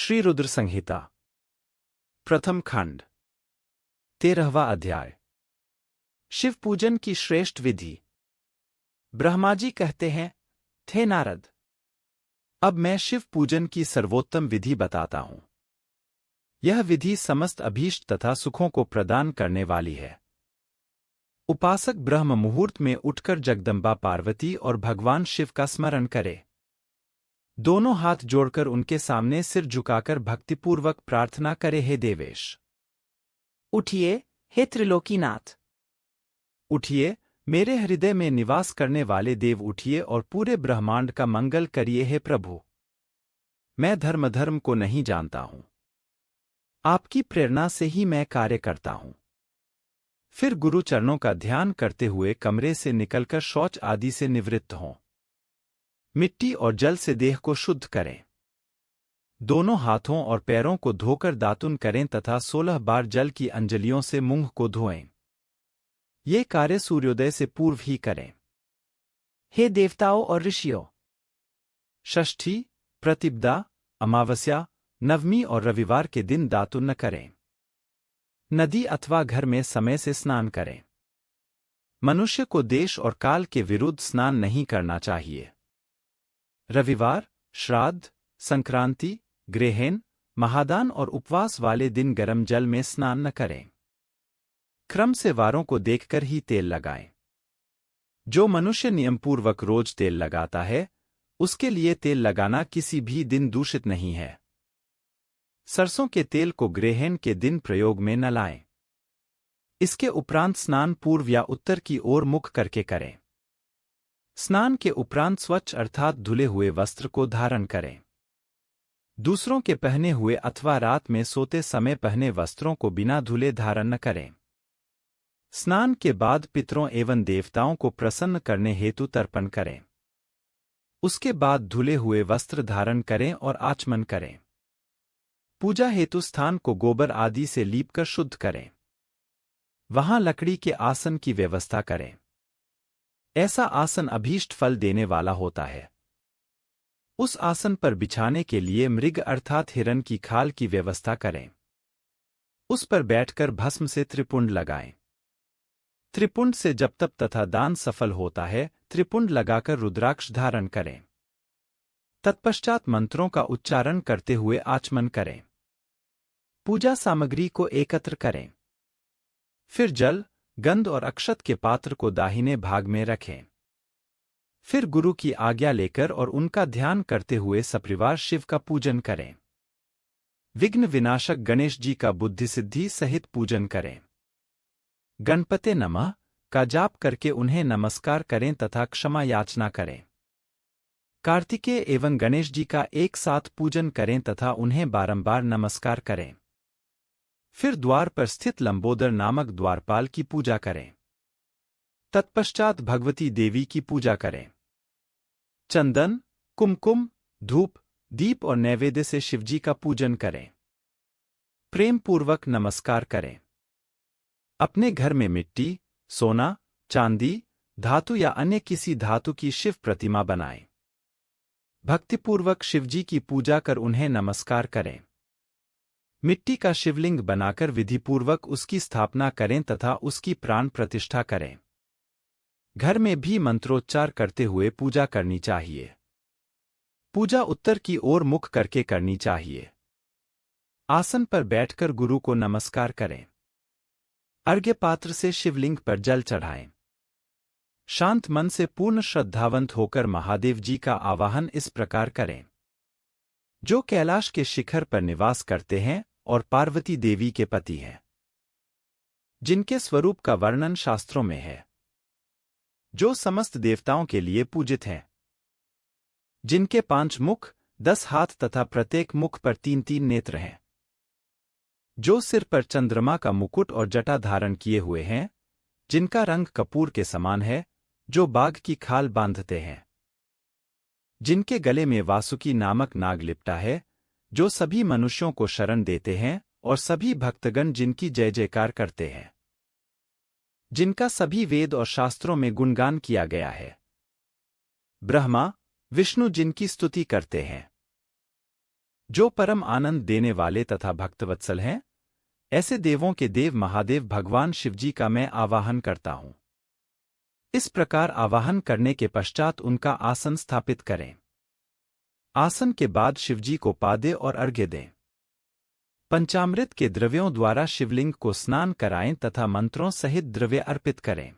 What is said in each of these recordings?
श्री रुद्र संहिता प्रथम खंड 13वां अध्याय। शिव पूजन की श्रेष्ठ विधि। ब्रह्मा जी कहते हैं, थे नारद, अब मैं शिव पूजन की सर्वोत्तम विधि बताता हूं। यह विधि समस्त अभीष्ट तथा सुखों को प्रदान करने वाली है। उपासक ब्रह्म मुहूर्त में उठकर जगदम्बा पार्वती और भगवान शिव का स्मरण करे। दोनों हाथ जोड़कर उनके सामने सिर झुकाकर भक्तिपूर्वक प्रार्थना करे, हे देवेश, उठिए, हे त्रिलोकीनाथ। उठिए, मेरे हृदय में निवास करने वाले देव, उठिए और पूरे ब्रह्मांड का मंगल करिए, हे प्रभु। मैं धर्म को नहीं जानता हूं, आपकी प्रेरणा से ही मैं कार्य करता हूं। फिर गुरु चरणों का ध्यान करते हुए कमरे से निकलकर शौच आदि से निवृत्त हों। मिट्टी और जल से देह को शुद्ध करें। दोनों हाथों और पैरों को धोकर दातुन करें तथा 16 बार जल की अंजलियों से मुंह को धोएं। ये कार्य सूर्योदय से पूर्व ही करें। हे देवताओं और ऋषियों, षष्ठी, प्रतिपदा, अमावस्या, नवमी और रविवार के दिन दातुन न करें। नदी अथवा घर में समय से स्नान करें। मनुष्य को देश और काल के विरुद्ध स्नान नहीं करना चाहिए। रविवार, श्राद्ध, संक्रांति, ग्रहण, महादान और उपवास वाले दिन गर्म जल में स्नान न करें। क्रम से वारों को देखकर ही तेल लगाएं। जो मनुष्य नियमपूर्वक रोज तेल लगाता है, उसके लिए तेल लगाना किसी भी दिन दूषित नहीं है। सरसों के तेल को ग्रहण के दिन प्रयोग में न लाएं। इसके उपरांत स्नान पूर्व या उत्तर की ओर मुख करके करें। स्नान के उपरांत स्वच्छ अर्थात धुले हुए वस्त्र को धारण करें। दूसरों के पहने हुए अथवा रात में सोते समय पहने वस्त्रों को बिना धुले धारण न करें। स्नान के बाद पितरों एवं देवताओं को प्रसन्न करने हेतु तर्पण करें। उसके बाद धुले हुए वस्त्र धारण करें और आचमन करें। पूजा हेतु स्थान को गोबर आदि से लीपकर शुद्ध करें। वहां लकड़ी के आसन की व्यवस्था करें। ऐसा आसन अभीष्ट फल देने वाला होता है। उस आसन पर बिछाने के लिए मृग अर्थात हिरण की खाल की व्यवस्था करें। उस पर बैठकर भस्म से त्रिपुंड लगाएं। त्रिपुंड से जप तप तथा दान सफल होता है। त्रिपुंड लगाकर रुद्राक्ष धारण करें। तत्पश्चात मंत्रों का उच्चारण करते हुए आचमन करें। पूजा सामग्री को एकत्र करें। फिर जल, गंध और अक्षत के पात्र को दाहिने भाग में रखें। फिर गुरु की आज्ञा लेकर और उनका ध्यान करते हुए सपरिवार शिव का पूजन करें। विघ्न विनाशक गणेश जी का बुद्धि सिद्धि सहित पूजन करें। गणपते नमः का जाप करके उन्हें नमस्कार करें तथा क्षमा याचना करें। कार्तिकेय एवं गणेश जी का एक साथ पूजन करें तथा उन्हें बारंबार नमस्कार करें। फिर द्वार पर स्थित लंबोदर नामक द्वारपाल की पूजा करें। तत्पश्चात भगवती देवी की पूजा करें। चंदन, कुमकुम, धूप, दीप और नैवेद्य से शिवजी का पूजन करें। प्रेम पूर्वक नमस्कार करें। अपने घर में मिट्टी, सोना, चांदी, धातु या अन्य किसी धातु की शिव प्रतिमा बनाएं। भक्तिपूर्वक शिवजी की पूजा कर उन्हें नमस्कार करें। मिट्टी का शिवलिंग बनाकर विधिपूर्वक उसकी स्थापना करें तथा उसकी प्राण प्रतिष्ठा करें। घर में भी मंत्रोच्चार करते हुए पूजा करनी चाहिए। पूजा उत्तर की ओर मुख करके करनी चाहिए। आसन पर बैठकर गुरु को नमस्कार करें। अर्घ्य पात्र से शिवलिंग पर जल चढ़ाएं। शांत मन से पूर्ण श्रद्धावंत होकर महादेव जी का आवाहन इस प्रकार करें। जो कैलाश के शिखर पर निवास करते हैं और पार्वती देवी के पति हैं, जिनके स्वरूप का वर्णन शास्त्रों में है, जो समस्त देवताओं के लिए पूजित हैं, जिनके 5 मुख, 10 हाथ तथा प्रत्येक मुख पर 3-3 नेत्र हैं, जो सिर पर चंद्रमा का मुकुट और जटा धारण किए हुए हैं, जिनका रंग कपूर के समान है, जो बाघ की खाल बांधते हैं, जिनके गले में वासुकी नामक नाग लिपटा है, जो सभी मनुष्यों को शरण देते हैं और सभी भक्तगण जिनकी जय जयकार करते हैं, जिनका सभी वेद और शास्त्रों में गुणगान किया गया है। ब्रह्मा, विष्णु जिनकी स्तुति करते हैं, जो परम आनंद देने वाले तथा भक्तवत्सल हैं, ऐसे देवों के देव महादेव भगवान शिवजी का मैं आवाहन करता हूं। इस प्रकार आवाहन करने के पश्चात उनका आसन स्थापित करें। आसन के बाद शिवजी को पादे और अर्घ्य दें। पंचामृत के द्रव्यों द्वारा शिवलिंग को स्नान कराएं तथा मंत्रों सहित द्रव्य अर्पित करें।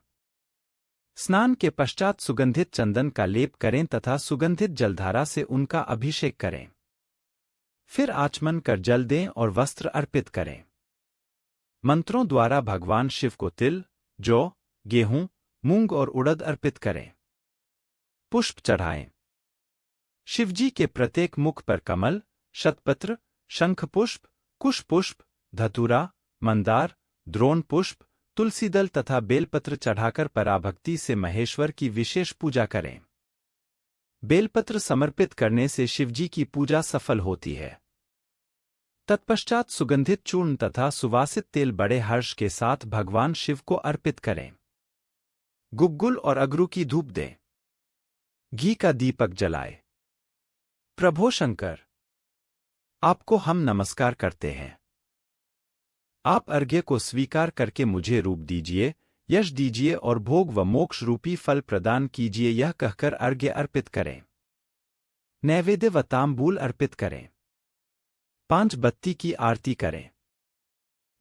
स्नान के पश्चात सुगंधित चंदन का लेप करें तथा सुगंधित जलधारा से उनका अभिषेक करें। फिर आचमन कर जल दें और वस्त्र अर्पित करें। मंत्रों द्वारा भगवान शिव को तिल, जौ, गेहूं, मूंग और उड़द अर्पित करें। पुष्प चढ़ाएं। शिवजी के प्रत्येक मुख पर कमल, शतपत्र, शंखपुष्प, कुशपुष्प, धतूरा, मंदार, द्रोण पुष्प, तुलसीदल तथा बेलपत्र चढ़ाकर पराभक्ति से महेश्वर की विशेष पूजा करें। बेलपत्र समर्पित करने से शिवजी की पूजा सफल होती है। तत्पश्चात सुगंधित चूर्ण तथा सुवासित तेल बड़े हर्ष के साथ भगवान शिव को अर्पित करें। गुग्गुल और अगरू की धूप दें। घी का दीपक जलाए। प्रभो शंकर, आपको हम नमस्कार करते हैं। आप अर्घ्य को स्वीकार करके मुझे रूप दीजिए, यश दीजिए और भोग व मोक्ष रूपी फल प्रदान कीजिए, यह कहकर अर्घ्य अर्पित करें। नैवेद्य व तांबूल अर्पित करें। 5 बत्ती की आरती करें।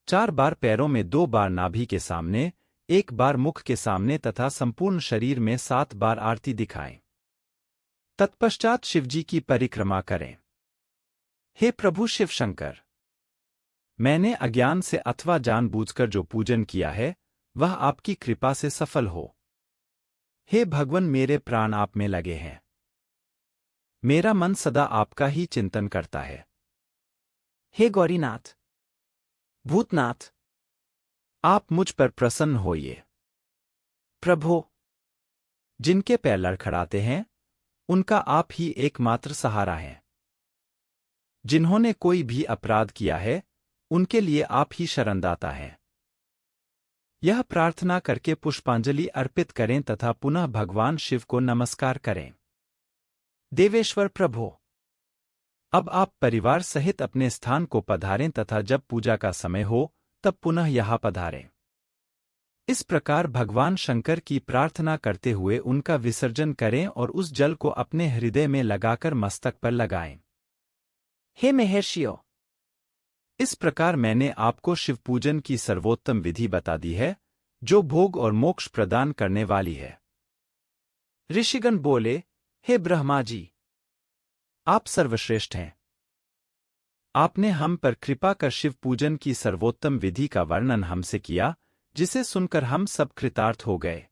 4 बार पैरों में, 2 बार नाभि के सामने, 1 बार मुख के सामने तथा संपूर्ण शरीर में 7 बार आरती दिखाएं। तत्पश्चात शिवजी की परिक्रमा करें। हे प्रभु शिव शंकर, मैंने अज्ञान से अथवा जानबूझकर जो पूजन किया है, वह आपकी कृपा से सफल हो। हे भगवन, मेरे प्राण आप में लगे हैं। मेरा मन सदा आपका ही चिंतन करता है। हे गौरीनाथ, भूतनाथ, आप मुझ पर प्रसन्न होइए। प्रभो, जिनके पैर लड़खड़ाते हैं, उनका आप ही एकमात्र सहारा है। जिन्होंने कोई भी अपराध किया है, उनके लिए आप ही शरणदाता हैं। यह प्रार्थना करके पुष्पांजलि अर्पित करें तथा पुनः भगवान शिव को नमस्कार करें। देवेश्वर प्रभो, अब आप परिवार सहित अपने स्थान को पधारें तथा जब पूजा का समय हो, तब पुनः यहाँ पधारें। इस प्रकार भगवान शंकर की प्रार्थना करते हुए उनका विसर्जन करें और उस जल को अपने हृदय में लगाकर मस्तक पर लगाएं। हे महर्षियों, इस प्रकार मैंने आपको शिव पूजन की सर्वोत्तम विधि बता दी है, जो भोग और मोक्ष प्रदान करने वाली है। ऋषिगण बोले, हे ब्रह्मा जी, आप सर्वश्रेष्ठ हैं। आपने हम पर कृपा कर शिव पूजन की सर्वोत्तम विधि का वर्णन हमसे किया, जिसे सुनकर हम सब कृतार्थ हो गए।